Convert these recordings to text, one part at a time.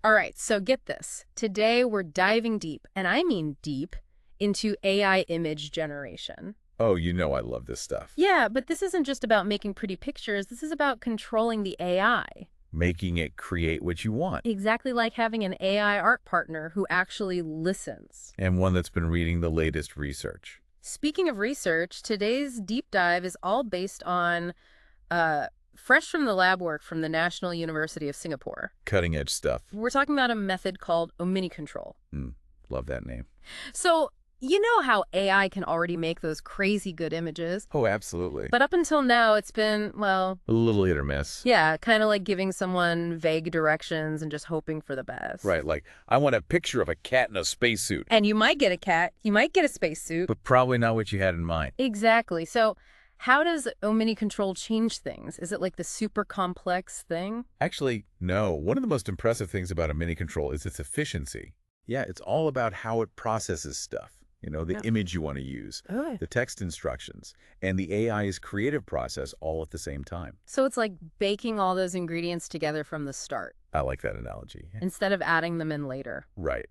All right, so get this. Today we're diving deep, and I mean deep, into AI image generation. Oh, you know I love this stuff. Yeah, but this isn't just about making pretty pictures. This is about controlling the AI. Making it create what you want. Exactly like having an AI art partner who actually listens. And one that's been reading the latest research. Speaking of research, today's deep dive is all based on fresh from the lab work from the National University of Singapore. Cutting edge stuff. We're talking about a method called OminiControl. Love that name. So, you know how AI can already make those crazy good images? Oh, absolutely. But up until now, it's been, well... A little hit or miss. Yeah, kind of like giving someone vague directions and just hoping for the best. Right, like, I want a picture of a cat in a spacesuit. And you might get a cat, you might get a spacesuit. But probably not what you had in mind. Exactly. So how does OminiControl change things? Is it like the super complex thing? Actually, no. One of the most impressive things about OminiControl is its efficiency. Yeah, it's all about how it processes stuff. You know, the image you want to use, the text instructions, and the AI's creative process all at the same time. So it's like baking all those ingredients together from the start. I like that analogy. Instead of adding them in later. Right.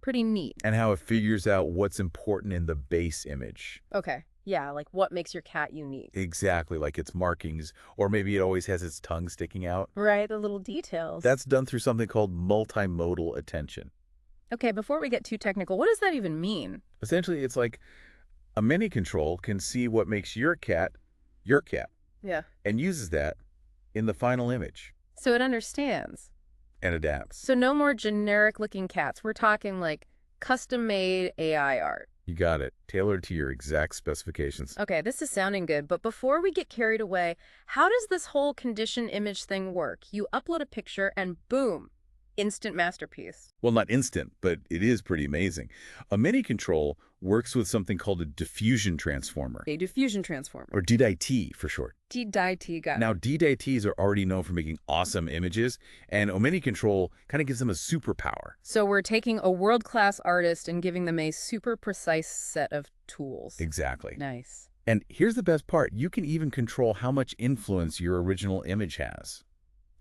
Pretty neat. And how it figures out what's important in the base image. Okay. Yeah, like what makes your cat unique. Exactly, like its markings, or maybe it always has its tongue sticking out. Right, the little details. That's done through something called multimodal attention. Okay, before we get too technical, what does that even mean? Essentially, it's like OminiControl can see what makes your cat, Yeah. and uses that in the final image So it understands. and adapts. So no more generic-looking cats. We're talking like custom-made AI art. You got it. Tailored to your exact specifications. Okay, this is sounding good, but before we get carried away, how does this whole condition image thing work? You upload a picture and boom, instant masterpiece. Well, not instant, but it is pretty amazing. OminiControl works with something called a diffusion transformer. A diffusion transformer. Or DDIT for short. DDIT, got it. Now, DDITs are already known for making awesome images, and OminiControl kind of gives them a superpower. So we're taking a world-class artist and giving them a super precise set of tools. Exactly. Nice. And here's the best part. You can even control how much influence your original image has.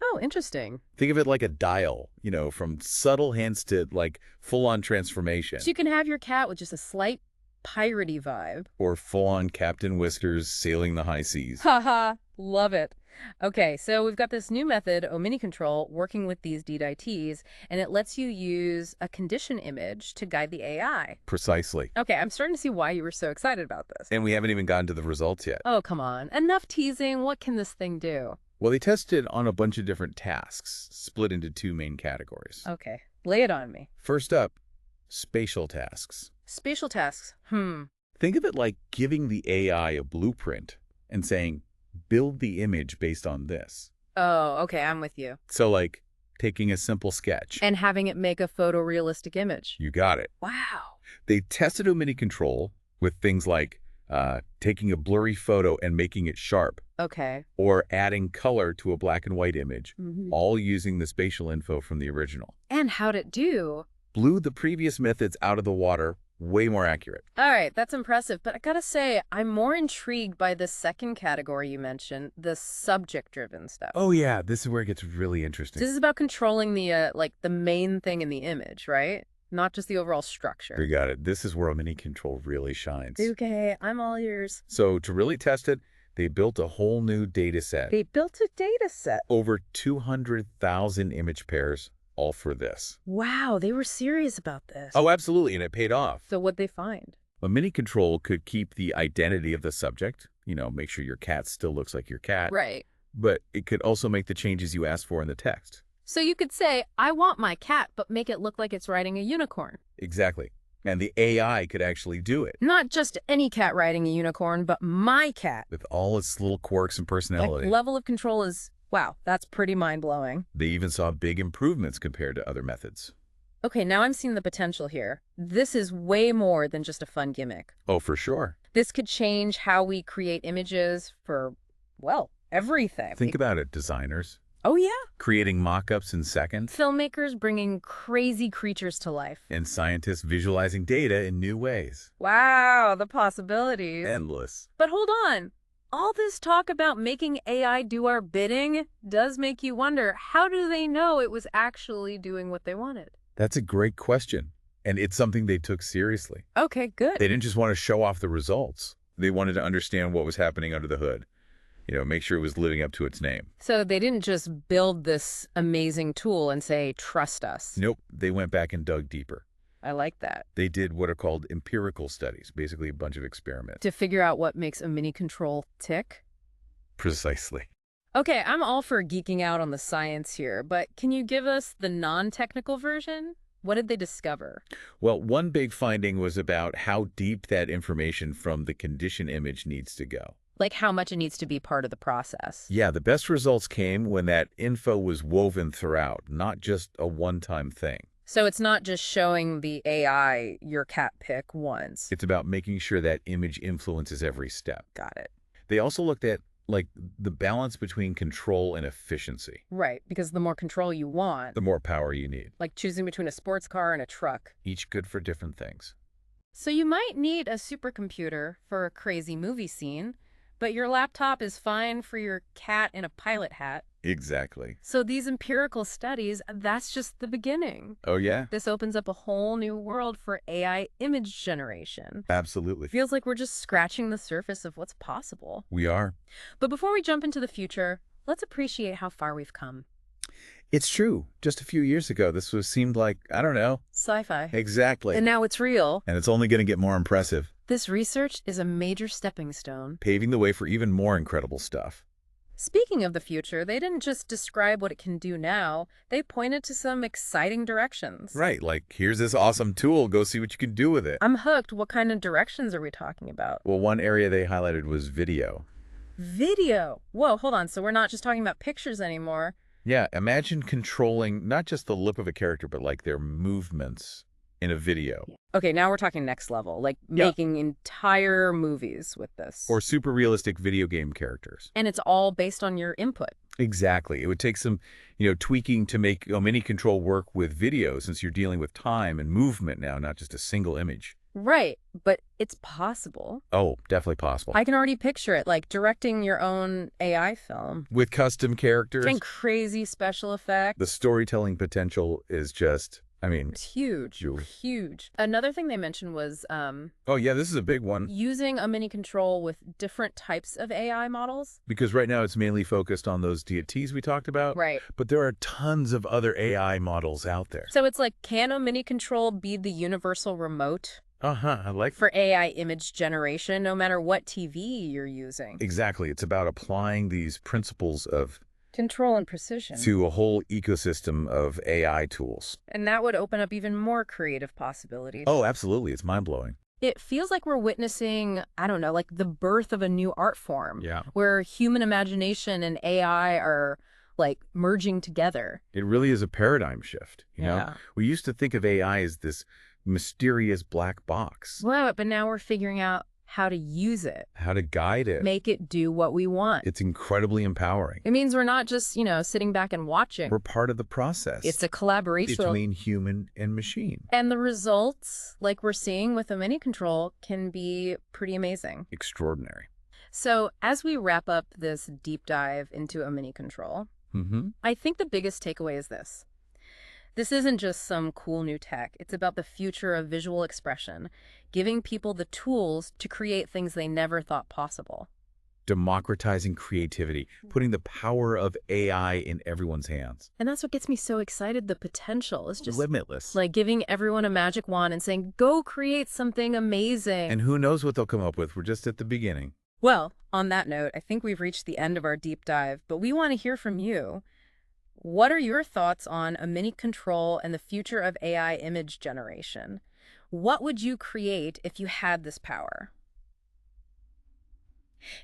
Oh, interesting. Think of it like a dial, you know, from subtle hints to, like, full-on transformation. So you can have your cat with just a slight piratey vibe. Or full-on Captain Whiskers sailing the high seas. Haha, love it. Okay, so we've got this new method, OminiControl, working with these DDITs, and it lets you use a condition image to guide the AI. Precisely. Okay, I'm starting to see why you were so excited about this. And we haven't even gotten to the results yet. Oh, come on. Enough teasing. What can this thing do? Well, they tested on a bunch of different tasks, split into two main categories. Okay, lay it on me. First up, spatial tasks. Spatial tasks. Think of it like giving the AI a blueprint and saying, build the image based on this. Oh, okay, I'm with you. So like taking a simple sketch. And having it make a photorealistic image. You got it. Wow. They tested OminiControl with things like taking a blurry photo and making it sharp. Okay. Or adding color to a black and white image, all using the spatial info from the original. And how'd it do? Blew the previous methods out of the water, way more accurate. All right, that's impressive, but I gotta say, I'm more intrigued by the second category you mentioned, the subject-driven stuff. Oh yeah, this is where it gets really interesting. This is about controlling the, like, the main thing in the image, right? Not just the overall structure. You got it. This is where OminiControl really shines. Okay, I'm all ears. So to really test it, they built a whole new data set. They built a data set. Over 200,000 image pairs, all for this. Wow, they were serious about this. Oh, absolutely, and it paid off. So what'd they find? OminiControl could keep the identity of the subject, you know, make sure your cat still looks like your cat. Right. But it could also make the changes you asked for in the text. So you could say, I want my cat, but make it look like it's riding a unicorn. Exactly. And the AI could actually do it. Not just any cat riding a unicorn, but my cat. With all its little quirks and personality. Like, level of control is, wow, that's pretty mind-blowing. They even saw big improvements compared to other methods. Okay, now I'm seeing the potential here. This is way more than just a fun gimmick. Oh, for sure. This could change how we create images for, well, everything. Think about it, designers. Oh, yeah. Creating mock-ups in seconds. Filmmakers bringing crazy creatures to life. And scientists visualizing data in new ways. Wow, the possibilities. Endless. But hold on. All this talk about making AI do our bidding does make you wonder, how do they know it was actually doing what they wanted? That's a great question, and it's something they took seriously. Okay, good. They didn't just want to show off the results. They wanted to understand what was happening under the hood. Make sure it was living up to its name. So they didn't just build this amazing tool and say, trust us. Nope, they went back and dug deeper. I like that. They did what are called empirical studies, basically a bunch of experiments. To figure out what makes OminiControl tick? Precisely. Okay, I'm all for geeking out on the science here, but can you give us the non-technical version? What did they discover? Well, one big finding was about how deep that information from the condition image needs to go. Like how much it needs to be part of the process. Yeah, the best results came when that info was woven throughout, not just a one-time thing. So it's not just showing the AI your cat pick once. It's about making sure that image influences every step. Got it. They also looked at, the balance between control and efficiency. Right, because the more control you want, The more power you need. like choosing between a sports car and a truck. Each good for different things. So you might need a supercomputer for a crazy movie scene, but your laptop is fine for your cat in a pilot hat. Exactly. So these empirical studies, that's just the beginning. Oh, yeah? This opens up a whole new world for AI image generation. Absolutely. Feels like we're just scratching the surface of what's possible. We are. But before we jump into the future, let's appreciate how far we've come. It's true. Just a few years ago, seemed like, I don't know. Sci-fi. Exactly. And now it's real. And it's only going to get more impressive, This research is a major stepping stone. paving the way for even more incredible stuff. Speaking of the future, they didn't just describe what it can do now, they pointed to some exciting directions. Right, here's this awesome tool, go see what you can do with it. I'm hooked. What kind of directions are we talking about? Well, one area they highlighted was video. Video. Whoa, hold on. So we're not just talking about pictures anymore. Yeah, imagine controlling not just the lip of a character, but their movements in a video. Okay, now we're talking next level, making entire movies with this. Or super realistic video game characters. And it's all based on your input. Exactly. It would take some, tweaking to make OminiControl work with video, since you're dealing with time and movement now, not just a single image. Right, but it's possible. Oh, definitely possible. I can already picture it, like directing your own AI film. With custom characters. And crazy special effects. The storytelling potential is just, it's huge. Huge. Another thing they mentioned was oh, yeah, this is a big one. using OminiControl with different types of AI models. Because right now it's mainly focused on those DTs we talked about. Right. But there are tons of other AI models out there. So it's like, can OminiControl be the universal remote? I like for AI image generation, no matter what TV you're using. Exactly. It's about applying these principles of control and precision to a whole ecosystem of AI tools. And that would open up even more creative possibilities. Oh, absolutely. It's mind-blowing. It feels like we're witnessing, I don't know, like the birth of a new art form. Yeah. Where human imagination and AI are merging together. It really is a paradigm shift. You know, we used to think of AI as this mysterious black box. Well, but now we're figuring out how to use it. How to guide it. Make it do what we want. It's incredibly empowering. It means we're not just, sitting back and watching. We're part of the process. It's a collaboration between human and machine. And the results, like we're seeing with OminiControl, can be pretty amazing. Extraordinary. So as we wrap up this deep dive into OminiControl, I think the biggest takeaway is this. This isn't just some cool new tech. It's about the future of visual expression, giving people the tools to create things they never thought possible. Democratizing creativity, putting the power of AI in everyone's hands. And that's what gets me so excited. The potential is just limitless. Like giving everyone a magic wand and saying, go create something amazing. And who knows what they'll come up with. We're just at the beginning. Well, on that note, I think we've reached the end of our deep dive, but we want to hear from you. What are your thoughts on OminiControl and the future of AI image generation? What would you create if you had this power?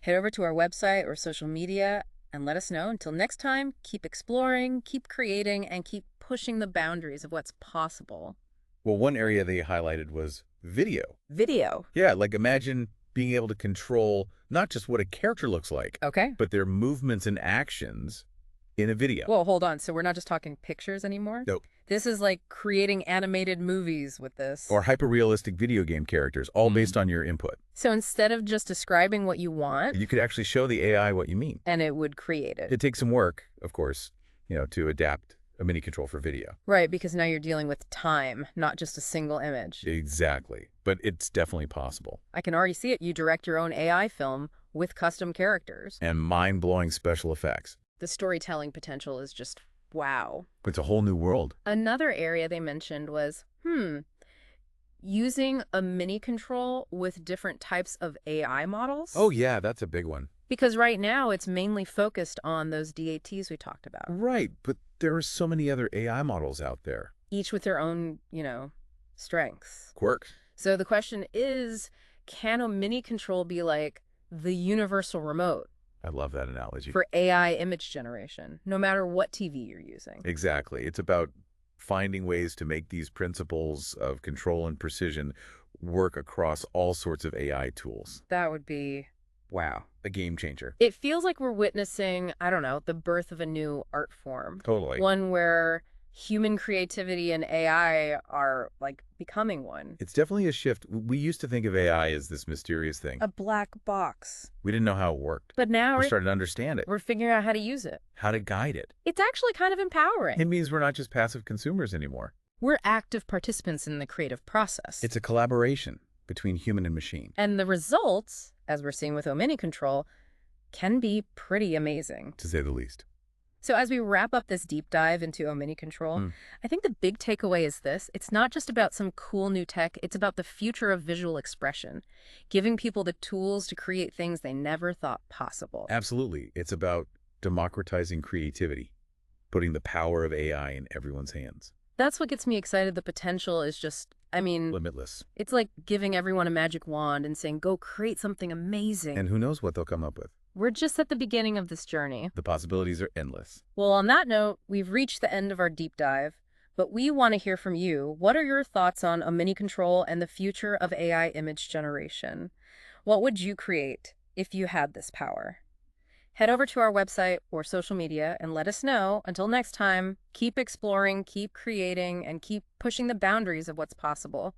Head over to our website or social media and let us know. Until next time, keep exploring, keep creating, and keep pushing the boundaries of what's possible. Well, one area they highlighted was video. Video? Yeah, imagine being able to control not just what a character looks like, okay, but their movements and actions in a video. Whoa, hold on. So we're not just talking pictures anymore? Nope. This is like creating animated movies with this. Or hyper-realistic video game characters, all based on your input. So instead of just describing what you want, You could actually show the AI what you mean. and it would create it. It takes some work, of course, to adapt a OminiControl for video. Right, because now you're dealing with time, not just a single image. Exactly. But it's definitely possible. I can already see it. You direct your own AI film with custom characters. And mind-blowing special effects. The storytelling potential is just wow. It's a whole new world. Another area they mentioned was, using a OminiControl with different types of AI models. Oh, yeah, that's a big one. Because right now it's mainly focused on those DATs we talked about. Right, but there are so many other AI models out there. Each with their own, strengths. Quirks. So the question is, can a OminiControl be like the universal remote? I love that analogy. For AI image generation, no matter what TV you're using. Exactly. It's about finding ways to make these principles of control and precision work across all sorts of AI tools. That would be, wow. A game changer. It feels like we're witnessing, I don't know, the birth of a new art form. Totally. One where human creativity and AI are, like, becoming one. It's definitely a shift. We used to think of AI as this mysterious thing. A black box. We didn't know how it worked. But now we're starting to understand it. We're figuring out how to use it. How to guide it. It's actually kind of empowering. It means we're not just passive consumers anymore. We're active participants in the creative process. It's a collaboration between human and machine. And the results, as we're seeing with OminiControl, can be pretty amazing. To say the least. So as we wrap up this deep dive into OminiControl, I think the big takeaway is this. It's not just about some cool new tech. It's about the future of visual expression, giving people the tools to create things they never thought possible. Absolutely. It's about democratizing creativity, putting the power of AI in everyone's hands. That's what gets me excited. The potential is just, limitless. It's like giving everyone a magic wand and saying, go create something amazing. And who knows what they'll come up with. We're just at the beginning of this journey. The possibilities are endless. Well, on that note, we've reached the end of our deep dive, but we want to hear from you. What are your thoughts on OminiControl and the future of AI image generation? What would you create if you had this power? Head over to our website or social media and let us know. Until next time, keep exploring, keep creating, and keep pushing the boundaries of what's possible.